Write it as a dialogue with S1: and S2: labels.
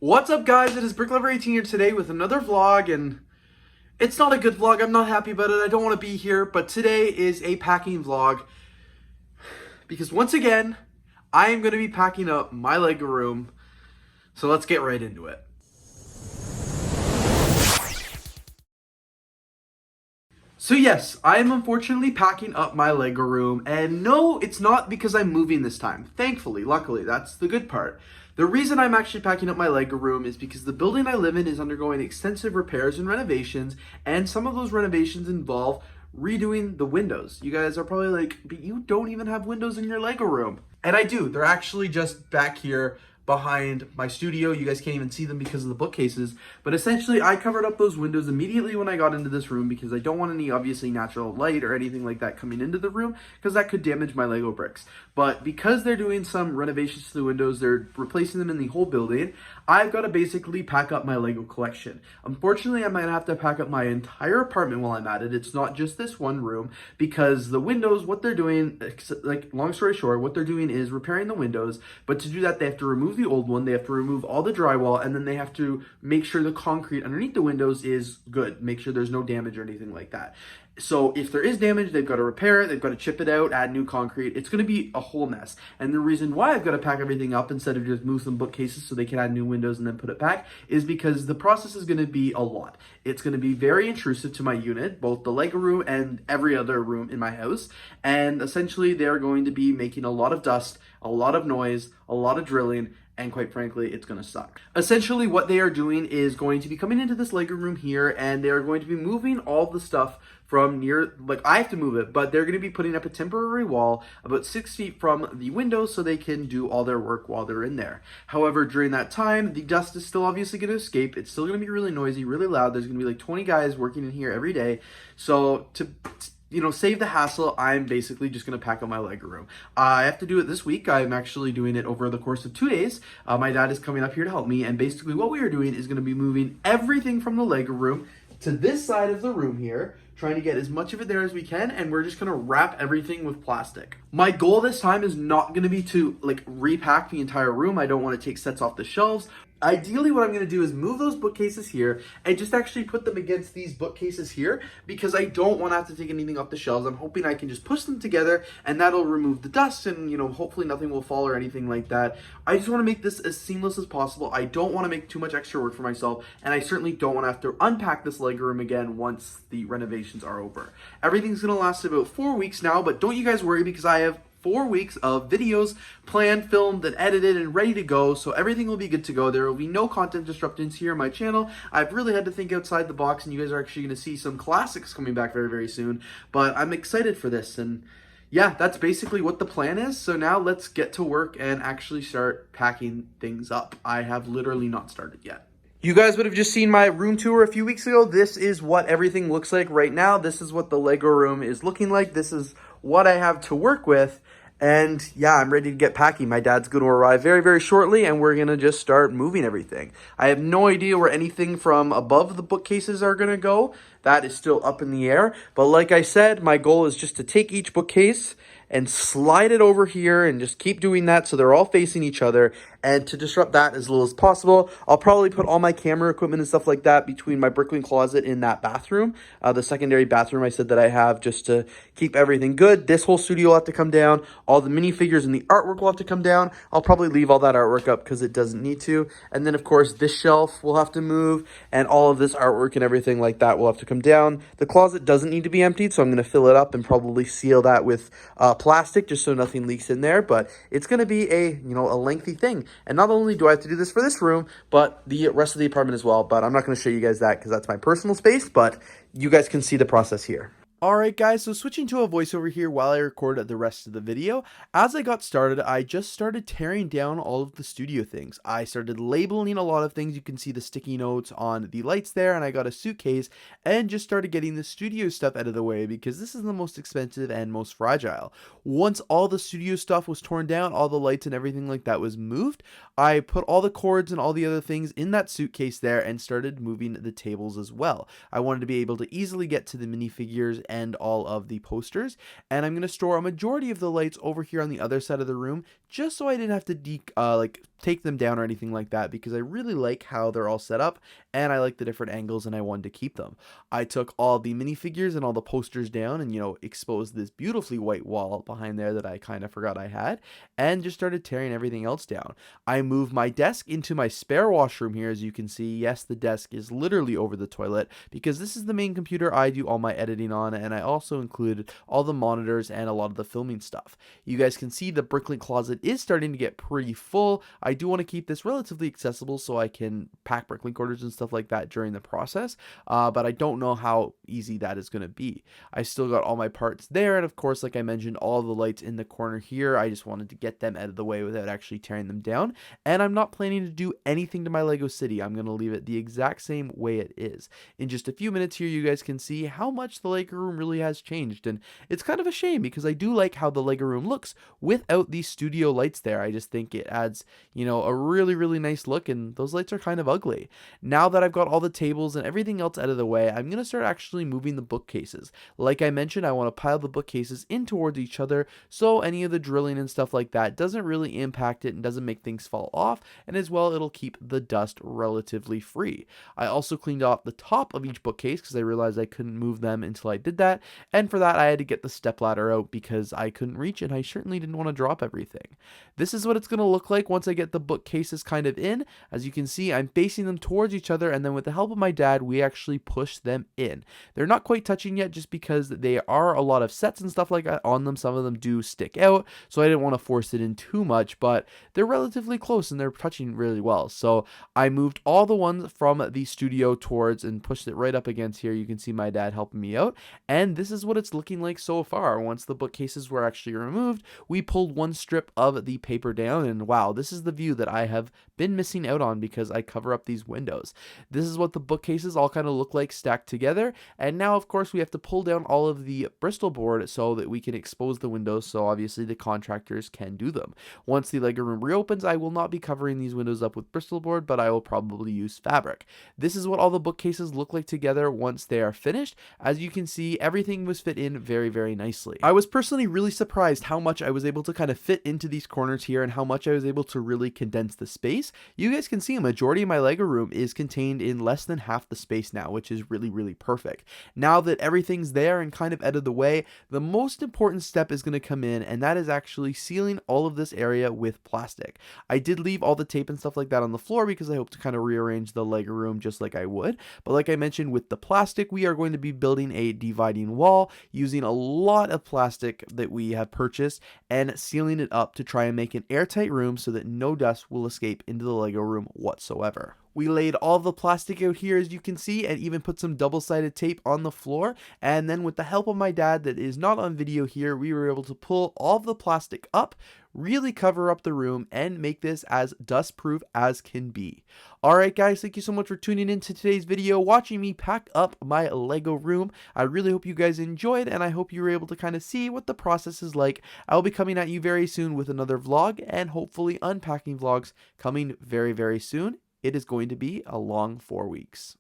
S1: What's up, guys? It is BrickLover18 here today with another vlog, and it's not a good vlog. I'm not happy about it. I don't want to be here, but today is a packing vlog because once again, I am going to be packing up my Lego room. So let's get right into it. So yes, I am unfortunately packing up my Lego room, and no, it's not because I'm moving this time. Thankfully, luckily, that's the good part. The reason I'm actually packing up my Lego room is because the building I live in is undergoing extensive repairs and renovations, and some of those renovations involve redoing the windows. You guys are probably like, but you don't even have windows in your Lego room. And I do. They're actually just back here behind my studio. You guys can't even see them because of the bookcases, but essentially I covered up those windows immediately when I got into this room because I don't want any obviously natural light or anything like that coming into the room because that could damage my Lego bricks. But because they're doing some renovations to the windows, they're replacing them in the whole building, I've got to basically pack up my Lego collection. Unfortunately, I might have to pack up my entire apartment while I'm at it. It's not just this one room because the windows, what they're doing, like long story short, what they're doing is repairing the windows, but to do that they have to remove the old one, they have to remove all the drywall, and then they have to make sure the concrete underneath the windows is good, make sure there's no damage or anything like that. So if there is damage, they've got to repair it, they've got to chip it out, add new concrete. It's going to be a whole mess. And the reason why I've got to pack everything up instead of just move some bookcases so they can add new windows and then put it back is because the process is going to be a lot. It's going to be very intrusive to my unit, both the Lego room and every other room in my house. And essentially they're going to be making a lot of dust, a lot of noise, a lot of drilling, and quite frankly, it's going to suck. Essentially, what they are doing is going to be coming into this Lego room here, and they are going to be moving all the stuff from near, like I have to move it, but they're going to be putting up a temporary wall about 6 feet from the window so they can do all their work while they're in there. However, during that time, the dust is still obviously going to escape. It's still going to be really noisy, really loud. There's going to be like 20 guys working in here every day. So to save the hassle, I'm basically just going to pack up my Lego room. I have to do it this week. I'm actually doing it over the course of 2 days. My dad is coming up here to help me, and basically what we are doing is going to be moving everything from the Lego room to this side of the room here, trying to get as much of it there as we can, and we're just going to wrap everything with plastic. My goal this time is not going to be to repack the entire room. I don't want to take sets off the shelves. Ideally, what I'm going to do is move those bookcases here and just actually put them against these bookcases here because I don't want to have to take anything off the shelves. I'm hoping I can just push them together and that'll remove the dust and, hopefully nothing will fall or anything like that. I just want to make this as seamless as possible. I don't want to make too much extra work for myself, and I certainly don't want to have to unpack this Lego room again once the renovations are over. Everything's going to last about 4 weeks now, but don't you guys worry because I have 4 weeks of videos planned, filmed, and edited, and ready to go, so everything will be good to go. There will be no content disruptions here on my channel. I've really had to think outside the box, and you guys are actually going to see some classics coming back very, very soon, but I'm excited for this, and yeah, that's basically what the plan is. So now let's get to work and actually start packing things up. I have literally not started yet. You guys would have just seen my room tour a few weeks ago. This is what everything looks like right now. This is what the Lego room is looking like. This is what I have to work with. And yeah, I'm ready to get packing. My dad's going to arrive very, very shortly, and we're going to just start moving everything. I have no idea where anything from above the bookcases are going to go. That is still up in the air. But like I said, my goal is just to take each bookcase and slide it over here and just keep doing that so they're all facing each other, and to disrupt that as little as possible. I'll probably put all my camera equipment and stuff like that between my Bricklink closet in that bathroom, the secondary bathroom I said that I have, just to keep everything good. This whole studio will have to come down. All the minifigures and the artwork will have to come down. I'll probably leave all that artwork up because it doesn't need to. And then of course this shelf will have to move, and all of this artwork and everything like that will have to come down. The closet doesn't need to be emptied, so I'm going to fill it up and probably seal that with plastic just so nothing leaks in there. But it's going to be a lengthy thing, and not only do I have to do this for this room but the rest of the apartment as well. But I'm not going to show you guys that because that's my personal space, but you guys can see the process here. Alright guys, so switching to a voiceover here while I record the rest of the video. As I got started, I just started tearing down all of the studio things. I started labeling a lot of things. You can see the sticky notes on the lights there, and I got a suitcase and just started getting the studio stuff out of the way because this is the most expensive and most fragile. Once all the studio stuff was torn down, all the lights and everything like that was moved, I put all the cords and all the other things in that suitcase there and started moving the tables as well. I wanted to be able to easily get to the minifigures and all of the posters, and I'm going to store a majority of the lights over here on the other side of the room just so I didn't have to like take them down or anything like that, because I really like how they're all set up and I like the different angles and I wanted to keep them. I took all the minifigures and all the posters down and, exposed this beautifully white wall behind there that I kind of forgot I had, and just started tearing everything else down. I moved my desk into my spare washroom here, as you can see. Yes, the desk is literally over the toilet because this is the main computer I do all my editing on, and I also included all the monitors and a lot of the filming stuff. You guys can see the Bricklink closet is starting to get pretty full. I do want to keep this relatively accessible so I can pack Bricklink orders and stuff like that during the process, but I don't know how easy that is going to be. I still got all my parts there, and of course, like I mentioned, all the lights in the corner here, I just wanted to get them out of the way without actually tearing them down. And I'm not planning to do anything to my Lego City. I'm going to leave it the exact same way it is. In just a few minutes here, you guys can see how much the Lego room really has changed, and it's kind of a shame because I do like how the Lego room looks without these studio lights there. I just think it adds, a really, really nice look, and those lights are kind of ugly. Now that I've got all the tables and everything else out of the way, I'm going to start actually moving the bookcases. Like I mentioned, I want to pile the bookcases in towards each other so any of the drilling and stuff like that doesn't really impact it and doesn't make things fall off, and as well, it'll keep the dust relatively free. I also cleaned off the top of each bookcase because I realized I couldn't move them until I did that, and for that I had to get the stepladder out because I couldn't reach it and I certainly didn't want to drop everything. This is what it's going to look like once I get the bookcases kind of in. As you can see, I'm facing them towards each other, and then with the help of my dad, we actually push them in. They're not quite touching yet just because they are a lot of sets and stuff like that on them. Some of them do stick out, so I didn't want to force it in too much, but they're relatively close and they're touching really well. So I moved all the ones from the studio towards and pushed it right up against here. You can see my dad helping me out, and this is what it's looking like so far. Once the bookcases were actually removed, we pulled one strip of the paper down, and wow, this is the view that I have been missing out on because I cover up these windows. This is what the bookcases all kind of look like stacked together, and now of course we have to pull down all of the Bristol board so that we can expose the windows, so obviously the contractors can do them. Once the Lego room reopens, I will not be covering these windows up with Bristol board, but I will probably use fabric. This is what all the bookcases look like together once they are finished. As you can see, everything was fit in very, very nicely. I was personally really surprised how much I was able to kind of fit into these corners here and how much I was able to really condense the space. You guys can see a majority of my Lego room is contained in less than half the space now, which is really, really perfect. Now that everything's there and kind of out of the way, the most important step is going to come in, and that is actually sealing all of this area with plastic. I did leave all the tape and stuff like that on the floor because I hope to kind of rearrange the Lego room just like I would. But like I mentioned, with the plastic, we are going to be building a dividing wall using a lot of plastic that we have purchased and sealing it up to try and make an airtight room so that no dust will escape into the Lego room whatsoever. We laid all the plastic out here, as you can see, and even put some double-sided tape on the floor. And then with the help of my dad that is not on video here, we were able to pull all of the plastic up, really cover up the room, and make this as dust-proof as can be. Alright guys, thank you so much for tuning in to today's video, watching me pack up my Lego room. I really hope you guys enjoyed, and I hope you were able to kind of see what the process is like. I will be coming at you very soon with another vlog, and hopefully unpacking vlogs coming very, very soon. It is going to be a long 4 weeks.